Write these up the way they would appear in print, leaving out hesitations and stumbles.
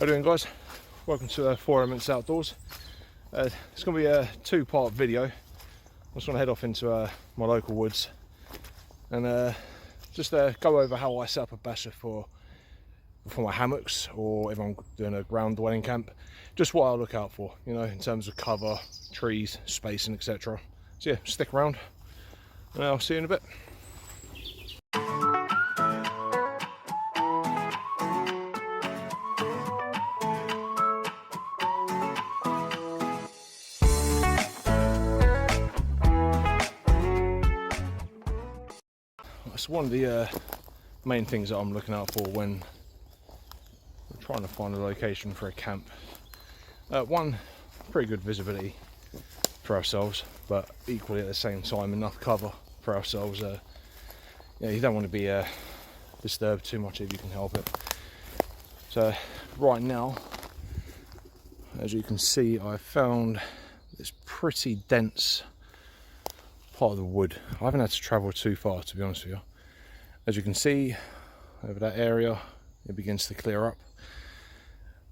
How you doing, guys? Welcome to 4 Elements Outdoors. It's going to be a two-part video. I'm just going to head off into my local woods and just go over how I set up a Basha for my hammocks, or if I'm doing a ground dwelling camp, just what I look out for, you know, in terms of cover, trees, spacing, etc. So yeah, stick around and I'll see you in a bit. That's one of the main things that I'm looking out for when we're trying to find a location for a camp. One, pretty good visibility for ourselves, but equally at the same time enough cover for ourselves. You don't want to be disturbed too much if you can help it. So right now, as you can see, I found this pretty dense part of the wood. I haven't had to travel too far, to be honest with you. As you can see, over that area, it begins to clear up.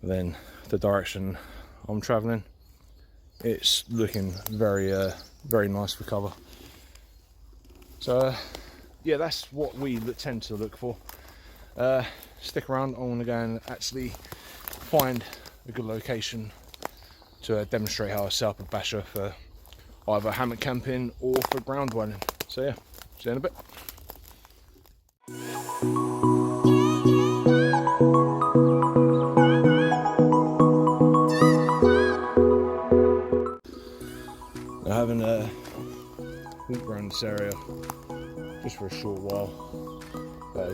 But then the direction I'm traveling, it's looking very nice for cover. So yeah, that's what we tend to look for. Stick around. I want to go and actually find a good location to demonstrate how I set up a Basha for either hammock camping or for ground dwelling. So yeah, see you in a bit. I'm having a walk around this area just for a short while.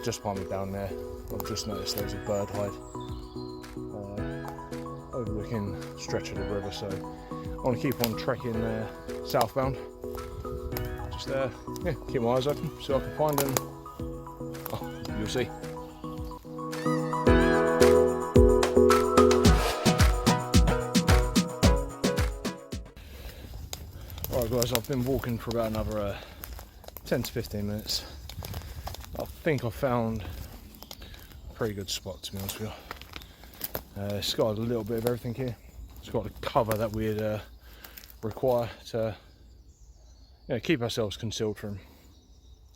Just behind me down there, I've just noticed there's a bird hide overlooking the stretch of the river, so I want to keep on trekking southbound. Just yeah, keep my eyes open so I can find them. Oh, you'll see. Alright guys, I've been walking for about another 10 to 15 minutes. I think I found a pretty good spot, to be honest with you. It's got a little bit of everything here. It's got the cover that we'd require to keep ourselves concealed from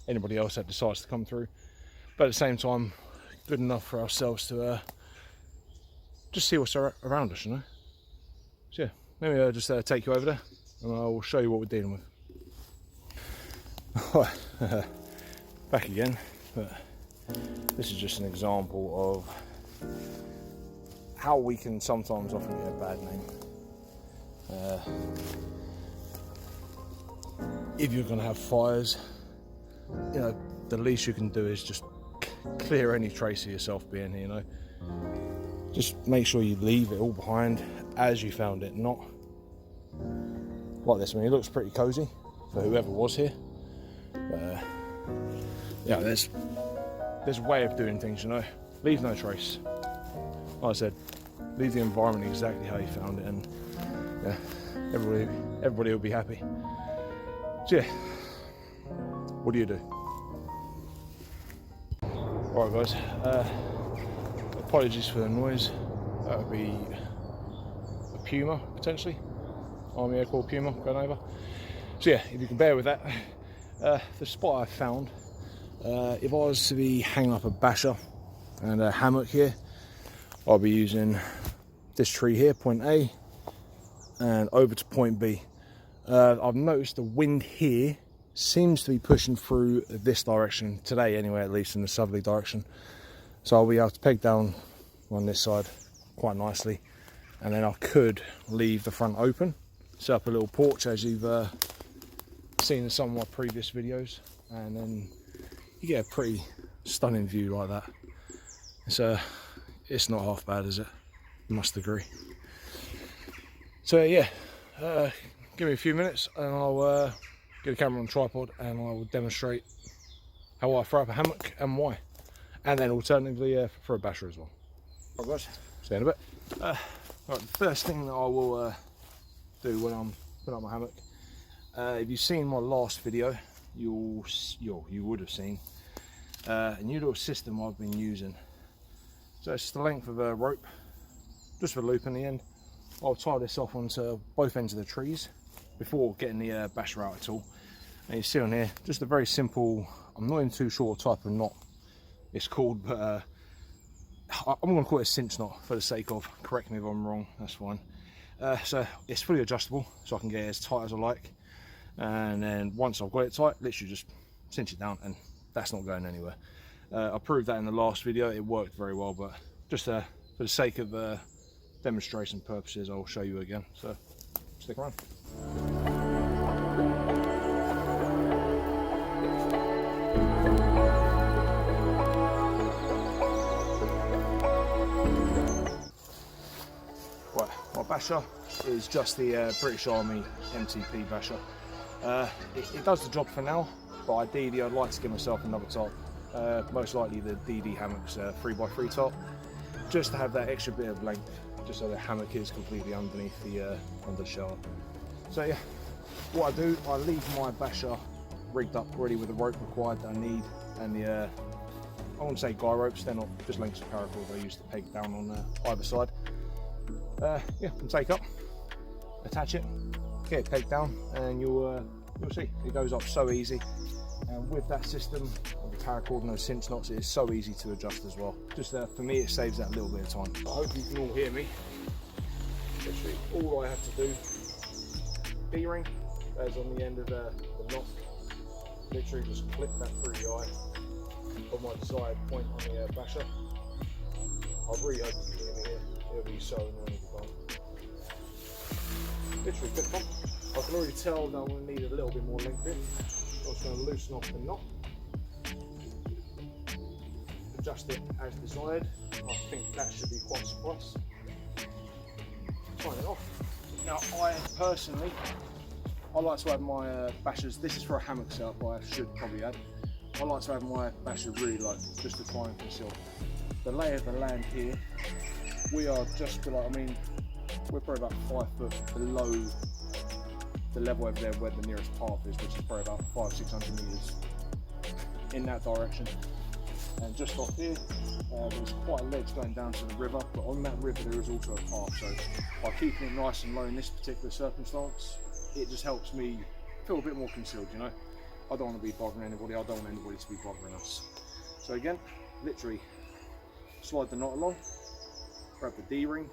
anybody else that decides to come through, but at the same time good enough for ourselves to just see what's around us, you know. So yeah, let me just take you over there and I'll show you what we're dealing with. Back again, but this is just an example of how we can sometimes often get a bad name. If you're going to have fires, you know, the least you can do is just clear any trace of yourself being here, you know. Just make sure you leave it all behind as you found it, not like this. I mean, it looks pretty cozy for whoever was here. Yeah, there's a way of doing things, you know. Leave no trace. Like I said, leave the environment exactly how you found it, and yeah, everybody will be happy. So yeah, what do you do? Alright guys, apologies for the noise. That would be a puma, potentially. Army air-corps puma going over. So yeah, if you can bear with that. The spot I found, if I was to be hanging up a Basha and a hammock here, I'll be using this tree here, point A, and over to point B. I've noticed the wind here seems to be pushing through this direction today anyway, at least in the southerly direction. So I'll be able to peg down on this side quite nicely, and then I could leave the front open, set up a little porch as you've seen in some of my previous videos, and then you get a pretty stunning view like that. It's not half bad, is it? You must agree. So yeah, give me a few minutes and I'll get a camera on tripod and I will demonstrate how I throw up a hammock and why, and then alternatively for a Basha as well. Alright guys, see you in a bit. Right, the first thing that I will do when I'm putting up my hammock, if you've seen my last video, you would have seen a new little system I've been using. So it's the length of a rope just for a loop in the end. I'll tie this off onto both ends of the trees before getting the Basha out at all. And you see on here, just a very simple, I'm not even too sure what type of knot it's called, but I'm going to call it a cinch knot for the sake of, correct me if I'm wrong, that's fine. So it's fully adjustable, so I can get it as tight as I like. And then once I've got it tight, literally just cinch it down, and that's not going anywhere. I proved that in the last video, it worked very well, but just for the sake of demonstration purposes, I'll show you again, so stick around. Right, my Basha is just the British Army MTP Basha. It does the job for now, but ideally I'd like to give myself another tarp, most likely the DD Hammocks 3x3 tarp, just to have that extra bit of length, just so the hammock is completely underneath the under the shower. So yeah, what I do, I leave my Basha rigged up already with the rope required that I need, and the I wouldn't say guy ropes, they're not just lengths of paracord I use to peg down on either side. Yeah, and take up, attach it, get it pegged down, and you'll see it goes up so easy. And with that system of the paracord and those cinch knots, it is so easy to adjust as well. Just for me, it saves that little bit of time. I hope you can all hear me. Literally, all I have to do, D-ring, goes on the end of the knot. Literally just clip that through the eye on my desired point on the Basha. I really hope you can hear me here. It'll be so annoying if you can't. Literally clip on. I can already tell that I'm going to need a little bit more length in. I'm just going to loosen off the knot. Adjust it as desired. I think that should be quite a suffice. Tie it off. Now I personally, I like to have my Bashas, this is for a hammock setup, I should probably add. I like to have my Basha really low, just to try and conceal. The lay of the land here, we are just below, I mean, we're probably about 5 foot below the level over there where the nearest path is, which is probably about 500-600 meters in that direction. And just off here, there's quite a ledge going down to the river, but on that river there is also a path. So by keeping it nice and low in this particular circumstance, it just helps me feel a bit more concealed, you know. I don't want to be bothering anybody, I don't want anybody to be bothering us. So again, literally slide the knot along, grab the D-ring,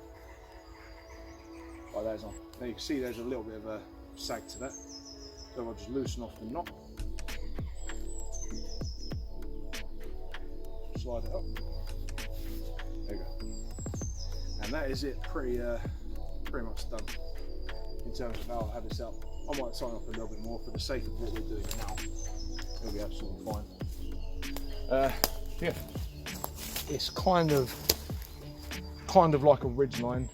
like that is on. Now you can see there's a little bit of a sag to that, so I'll just loosen off the knot, slide it up, there you go, and that is it, pretty much done in terms of how I have it set up. I might sign off a little bit more for the sake of what we're doing now. It'll be absolutely fine. Yeah, it's kind of like a ridge line,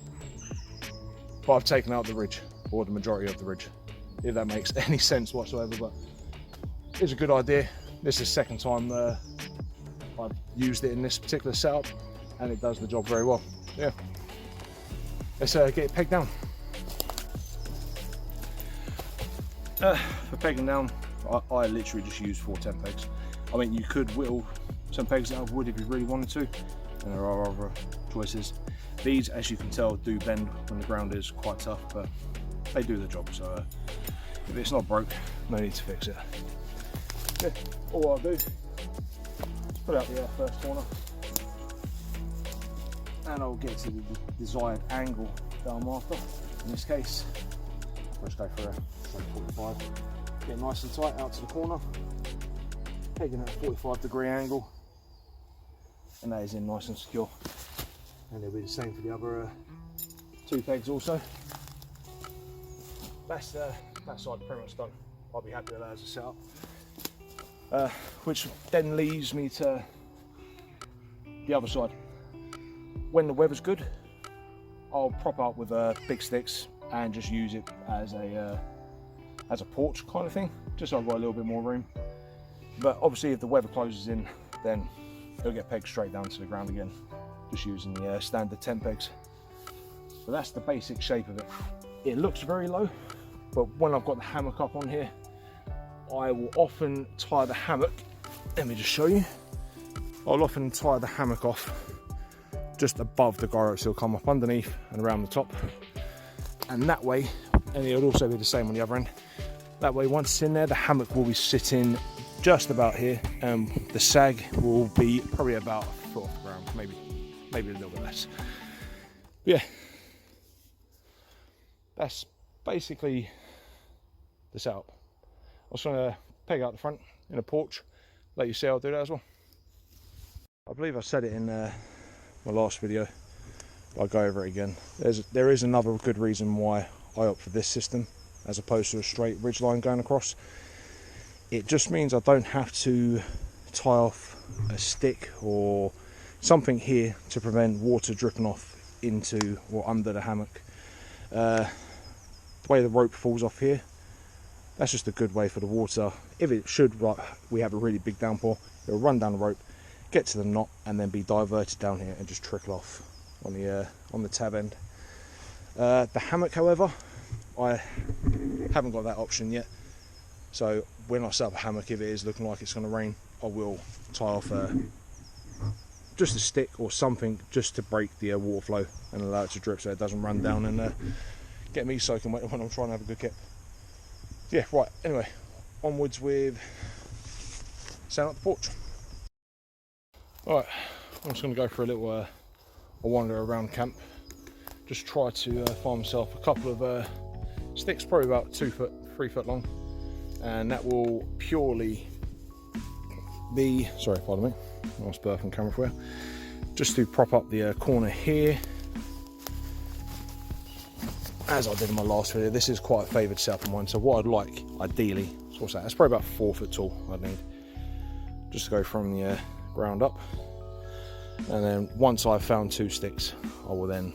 but I've taken out the ridge, or the majority of the ridge, if that makes any sense whatsoever. But it's a good idea. This is the second time I've used it in this particular setup, and it does the job very well. Yeah, let's get it pegged down. For pegging down, I literally just use 410 pegs. I mean, you could whittle some pegs out of wood if you really wanted to, and there are other choices. These, as you can tell, do bend when the ground is quite tough, but they do the job. So if it's not broke, no need to fix it. Yeah, all I'll do is put out the first corner, and I'll get to the desired angle that I'm after. In this case, I'll just go for a 45. Get nice and tight out to the corner, pegging at a 45-degree angle, and that is in nice and secure. And it'll be the same for the other 2 pegs also. That's that side pretty much done. I'll be happy with that as a setup. Which then leaves me to the other side. When the weather's good, I'll prop up with big sticks and just use it as a porch kind of thing, just so I've got a little bit more room. But obviously if the weather closes in, then it'll get pegged straight down to the ground again, just using the standard 10 pegs. So that's the basic shape of it. It looks very low, but when I've got the hammock up on here, I will often tie the hammock, let me just show you, I'll often tie the hammock off just above the guy ropes. He'll come up underneath and around the top, and that way, and it'll also be the same on the other end. That way, once it's in there, the hammock will be sitting just about here, and the sag will be probably about a foot off the ground, maybe a little bit less. But yeah, that's basically the setup. I was trying to peg out the front in a porch, let you see how I do that as well. I believe I said it in my last video, but I'll go over it again. There is another good reason why I opt for this system as opposed to a straight ridge line going across. It just means I don't have to tie off a stick or something here to prevent water dripping off into or under the hammock. The way the rope falls off here, that's just a good way for the water. If it should, like we have a really big downpour, it'll run down the rope, get to the knot, and then be diverted down here and just trickle off on the tab end. The hammock, however, I haven't got that option yet. So when I set up a hammock, if it is looking like it's going to rain, I will tie off just a stick or something just to break the water flow and allow it to drip so it doesn't run down and get me soaking wet when I'm trying to have a good kip. Yeah, right, anyway, onwards with setting up the porch. Alright, I'm just going to go for a little a wander around camp. Just try to find myself a couple of sticks, probably about 3 foot long, and that will purely be, sorry, pardon me, nice burp on camera for you, just to prop up the corner here, as I did in my last video. This is quite a favoured setup of mine, so what I'd like, ideally, so what's that, it's probably about 4 foot tall I'd need, just to go from the ground up, and then once I've found 2 sticks, I will then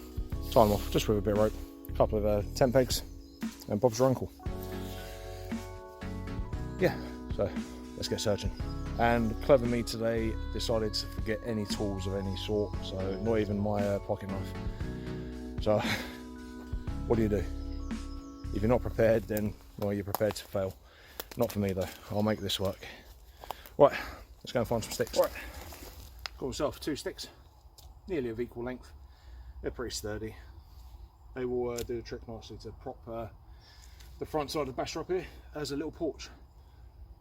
tie them off just with a bit of rope, a couple of tent pegs, and Bob's your uncle. Yeah, so let's get searching. And clever me today decided to forget any tools of any sort, so not even my pocket knife. So what do you do? If you're not prepared, then well, you're prepared to fail. Not for me though, I'll make this work. Right, let's go and find some sticks. Right, got myself 2 sticks, nearly of equal length. They're pretty sturdy. They will do the trick nicely to prop the front side of the Basha up here as a little porch.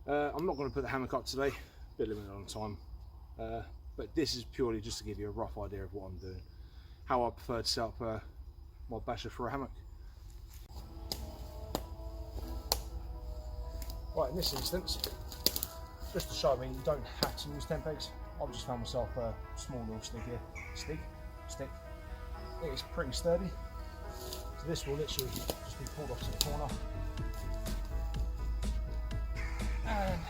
I'm not going to put the hammock up today, a bit limited on time, but this is purely just to give you a rough idea of what I'm doing, how I prefer to set up my Basha for a hammock. Right, in this instance, just to show me you don't have to use tent pegs, I've just found myself a small little stick here. Stick. It is pretty sturdy, so this will literally just be pulled off to the corner. And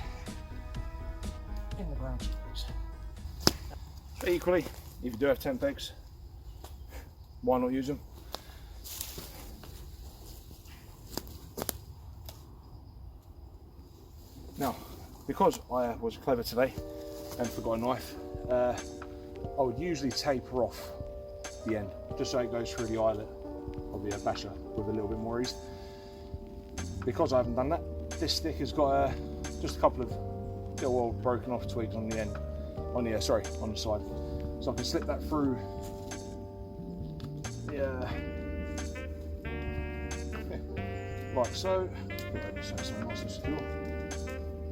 in the ground, please. But equally, if you do have tent pegs, why not use them? Now, because I was clever today and forgot a knife, I would usually taper off the end just so it goes through the eyelet of the Basha with a little bit more ease. Because I haven't done that, this stick has got just a couple of little old broken off twigs on the end, on the side, so I can slip that through like so, something nice and secure,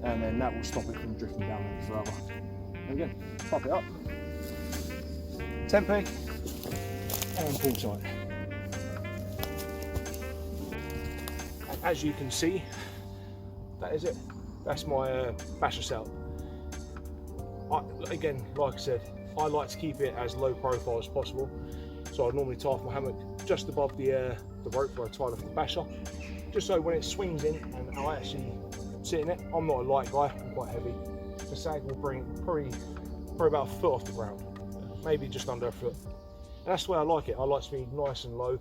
and then that will stop it from drifting down any further. And again, prop it up, tent peg, and pull tight. And as you can see, that is it. That's my Basha setup. Again, like I said, I like to keep it as low profile as possible. So I normally tie off my hammock just above the rope where I tied off the Basha, just so when it swings in and I actually sit in it, I'm not a light guy, I'm quite heavy. The sag will bring it probably about a foot off the ground, maybe just under a foot. And that's the way I like it. I like to be nice and low.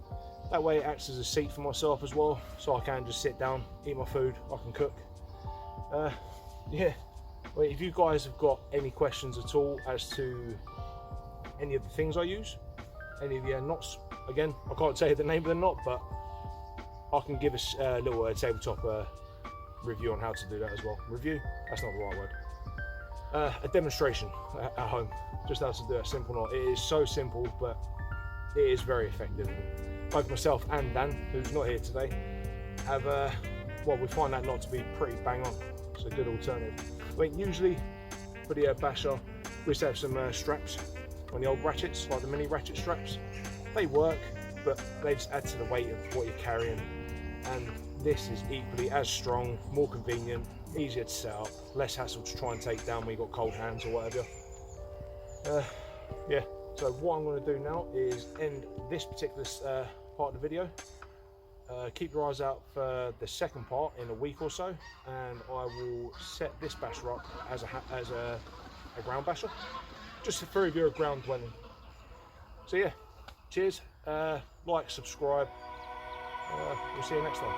That way it acts as a seat for myself as well, so I can just sit down, eat my food, I can cook. Yeah, well, if you guys have got any questions at all as to any of the things I use, any of the knots, again, I can't tell you the name of the knot, but I can give a little tabletop review on how to do that as well. Review? That's not the right word. a demonstration at home, just how to do a simple knot. It is so simple, but it is very effective. Both myself and Dan, who's not here today, have well, we find that knot to be pretty bang on. It's a good alternative. I mean, usually for the Basha, we used to have some straps on the old ratchets, like the mini ratchet straps. They work, but they just add to the weight of what you're carrying. And this is equally as strong, more convenient, easier to set up, less hassle to try and take down when you've got cold hands or whatever. Yeah, so what I'm going to do now is end this particular part of the video. Keep your eyes out for the second part in a week or so, and I will set this basher up as a ground basher, just for if you're a ground dwelling. So yeah, cheers, like, subscribe, we'll see you next time.